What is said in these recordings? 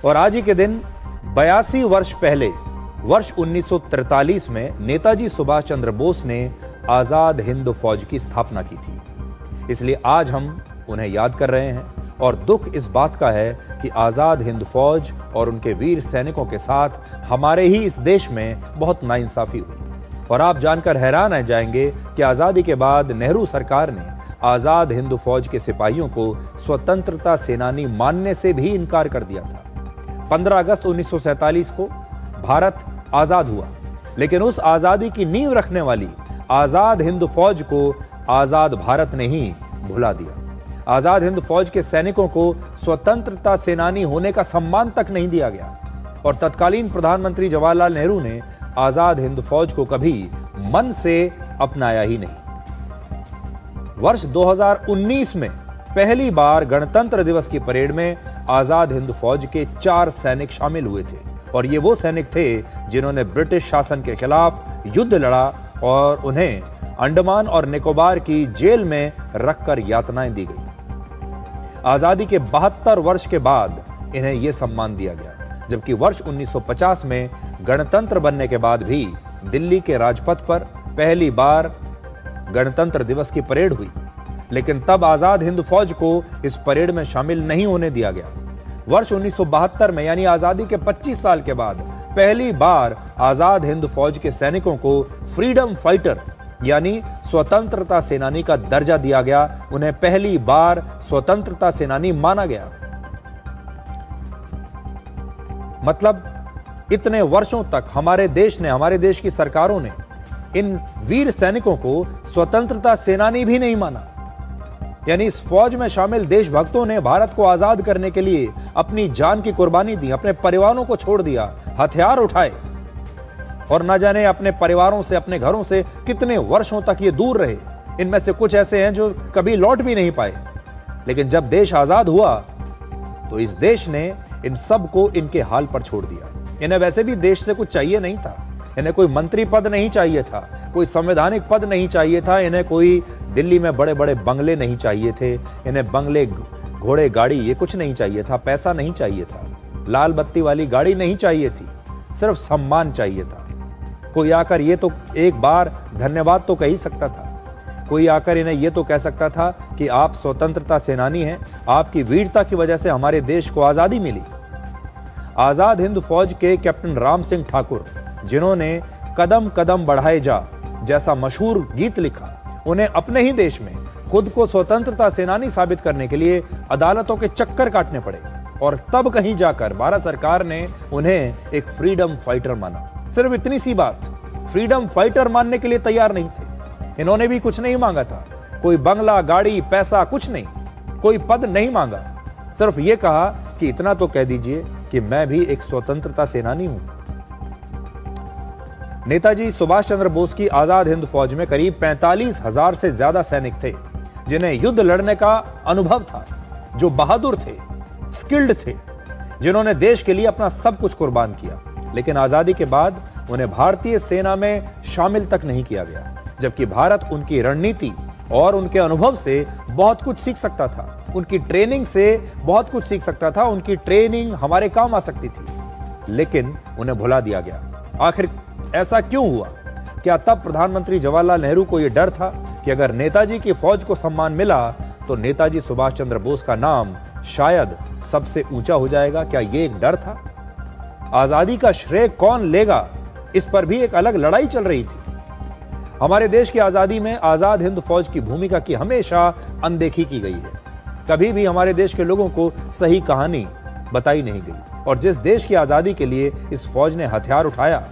और आज ही के दिन 82 वर्ष पहले वर्ष 1943 में नेताजी सुभाष चंद्र बोस ने आजाद हिंद फौज की स्थापना की थी। इसलिए आज हम उन्हें याद कर रहे हैं और दुख इस बात का है कि आजाद हिंद फौज और उनके वीर सैनिकों के साथ हमारे ही इस देश में बहुत नाइंसाफी हुई। और आप जानकर हैरान रह जाएंगे कि आजादी के बाद नेहरू सरकार ने आजाद हिंद फौज के सिपाहियों को स्वतंत्रता सेनानी मानने से भी इनकार कर दिया था। 15 अगस्त 1947 को भारत आजाद हुआ, लेकिन उस आजादी की नींव रखने वाली आजाद हिंद फौज को आजाद भारत ने ही भुला दिया। आजाद हिंद फौज के सैनिकों को स्वतंत्रता सेनानी होने का सम्मान तक नहीं दिया गया और तत्कालीन प्रधानमंत्री जवाहरलाल नेहरू ने आजाद हिंद फौज को कभी मन से अपनाया ही नहीं। वर्ष 2019 में पहली बार गणतंत्र दिवस की परेड में आजाद हिंद फौज के 4 सैनिक शामिल हुए थे और ये वो सैनिक थे जिन्होंने ब्रिटिश शासन के खिलाफ युद्ध लड़ा और उन्हें अंडमान और निकोबार की जेल में रखकर यातनाएं दी गई। आजादी के 72 वर्ष के बाद इन्हें यह सम्मान दिया गया, जबकि वर्ष 1950 में गणतंत्र बनने के बाद भी दिल्ली के राजपथ पर पहली बार गणतंत्र दिवस की परेड हुई, लेकिन तब आजाद हिंद फौज को इस परेड में शामिल नहीं होने दिया गया। वर्ष 1972 में यानी आजादी के 25 साल के बाद पहली बार आजाद हिंद फौज के सैनिकों को फ्रीडम फाइटर यानी स्वतंत्रता सेनानी का दर्जा दिया गया। उन्हें पहली बार स्वतंत्रता सेनानी माना गया। मतलब इतने वर्षों तक हमारे देश की सरकारों ने इन वीर सैनिकों को स्वतंत्रता सेनानी भी नहीं माना। यानी इस फौज में शामिल देशभक्तों ने भारत को आजाद करने के लिए अपनी जान की कुर्बानी दी, अपने परिवारों को छोड़ दिया, हथियार उठाए और न जाने अपने परिवारों से, अपने घरों से कितने वर्षों तक ये दूर रहे। इनमें से कुछ ऐसे हैं जो कभी लौट भी नहीं पाए। लेकिन जब देश आजाद हुआ तो इस देश ने इन सब को इनके हाल पर छोड़ दिया। इन्हें वैसे भी देश से कुछ चाहिए नहीं था। इन्हें कोई मंत्री पद नहीं चाहिए था, कोई संवैधानिक पद नहीं चाहिए था, इन्हें कोई दिल्ली में बड़े बड़े बंगले नहीं चाहिए थे, इन्हें बंगले, घोड़े, गाड़ी ये कुछ नहीं चाहिए था, पैसा नहीं चाहिए था, लाल बत्ती वाली गाड़ी नहीं चाहिए थी, सिर्फ सम्मान चाहिए था। कोई आकर ये तो एक बार धन्यवाद तो कह ही सकता था। कोई आकर इन्हें ये तो कह सकता था कि आप स्वतंत्रता सेनानी हैं, आपकी वीरता की वजह से हमारे देश को आजादी मिली। आजाद हिंद फौज के कैप्टन राम सिंह ठाकुर, जिन्होंने कदम कदम बढ़ाए जा जैसा मशहूर गीत लिखा, उन्हें अपने ही देश में खुद को स्वतंत्रता सेनानी साबित करने के लिए अदालतों के चक्कर काटने पड़े और तब कहीं जाकर भारत सरकार ने उन्हें एक फ्रीडम फाइटर माना। सिर्फ इतनी सी बात, फ्रीडम फाइटर मानने के लिए तैयार नहीं थे। इन्होंने भी कुछ नहीं मांगा था, कोई बंगला, गाड़ी, पैसा कुछ नहीं, कोई पद नहीं मांगा। सिर्फ ये कहा कि इतना तो कह दीजिए कि मैं भी एक स्वतंत्रता सेनानी हूं। नेताजी सुभाष चंद्र बोस की आजाद हिंद फौज में करीब 45,000 से ज्यादा सैनिक थे, जिन्हें युद्ध लड़ने का अनुभव था, जो बहादुर थे, स्किल्ड थे, जिन्होंने देश के लिए अपना सब कुछ कुर्बान किया। लेकिन आजादी के बाद उन्हें भारतीय सेना में शामिल तक नहीं किया गया, जबकि भारत उनकी रणनीति और उनके अनुभव से बहुत कुछ सीख सकता था, उनकी ट्रेनिंग से बहुत कुछ सीख सकता था, उनकी ट्रेनिंग हमारे काम आ सकती थी, लेकिन उन्हें भुला दिया गया। आखिर ऐसा क्यों हुआ? क्या तब प्रधानमंत्री जवाहरलाल नेहरू को यह डर था कि अगर नेताजी की फौज को सम्मान मिला तो नेताजी सुभाष चंद्र बोस का नाम शायद सबसे ऊंचा हो जाएगा? क्या यह एक डर था? आजादी का श्रेय कौन लेगा, इस पर भी एक अलग लड़ाई चल रही थी। हमारे देश की आजादी में आजाद हिंद फौज की भूमिका की हमेशा अनदेखी की गई है। कभी भी हमारे देश के लोगों को सही कहानी बताई नहीं गई और जिस देश की आजादी के लिए इस फौज ने हथियार उठाया,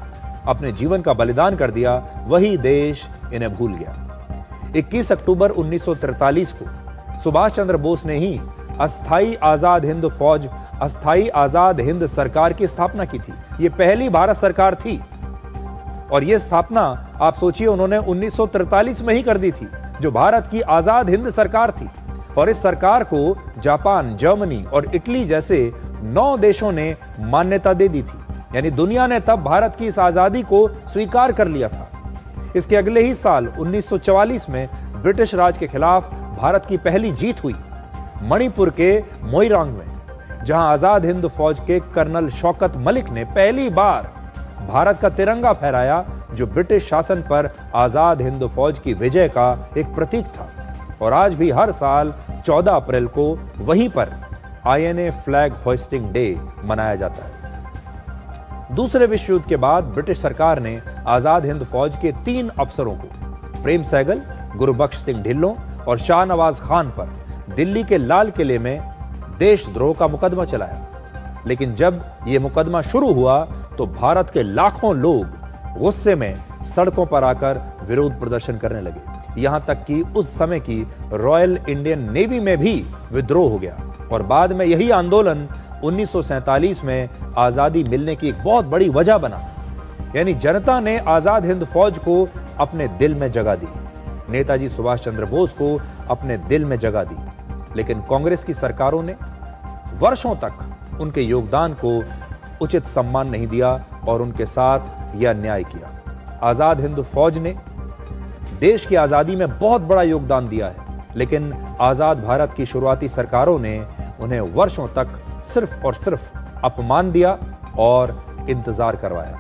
अपने जीवन का बलिदान कर दिया, वही देश इन्हें भूल गया। 21 अक्टूबर 1943 को सुभाष चंद्र बोस ने ही अस्थाई आजाद हिंद फौज, अस्थाई आजाद हिंद सरकार की स्थापना की थी। यह पहली भारत सरकार थी और यह स्थापना आप सोचिए उन्होंने 1943 में ही कर दी थी, जो भारत की आजाद हिंद सरकार थी। और इस सरकार को जापान, जर्मनी और इटली जैसे 9 देशों ने मान्यता दे दी थी। यानी दुनिया ने तब भारत की इस आजादी को स्वीकार कर लिया था। इसके अगले ही साल 1944 में ब्रिटिश राज के खिलाफ भारत की पहली जीत हुई, मणिपुर के मोइरांग में। जहां आजाद हिंद फौज के कर्नल शौकत मलिक ने पहली बार भारत का तिरंगा फहराया, जो ब्रिटिश शासन पर आजाद हिंद फौज की विजय का एक प्रतीक था। और आज भी हर साल 14 अप्रैल को वहीं पर INA फ्लैग होइस्टिंग डे मनाया जाता है। दूसरे विश्व युद्ध के बाद ब्रिटिश सरकार ने आजाद हिंद फौज के 3 अफसरों को, प्रेम सहगल, गुरबख्श सिंह ढिल्लों और शाहनवाज खान पर दिल्ली के लाल किले में देशद्रोह का मुकदमा चलाया। लेकिन जब यह मुकदमा शुरू हुआ तो भारत के लाखों लोग गुस्से में सड़कों पर आकर विरोध प्रदर्शन करने लगे। यहां तक कि उस समय की रॉयल इंडियन नेवी में भी विद्रोह हो गया और बाद में यही आंदोलन 1947 में आजादी मिलने की एक बहुत बड़ी वजह बना। यानी जनता ने आजाद हिंद फौज को अपने दिल में जगह दी, नेताजी सुभाष चंद्र बोस को अपने दिल में जगह दी। लेकिन कांग्रेस की सरकारों ने वर्षों तक उनके योगदान को उचित सम्मान नहीं दिया और उनके साथ यह अन्याय किया। आजाद हिंद फौज ने देश की आजादी में बहुत बड़ा योगदान दिया है, लेकिन आजाद भारत की शुरुआती सरकारों ने उन्हें वर्षों तक सिर्फ और सिर्फ अपमान दिया और इंतजार करवाया।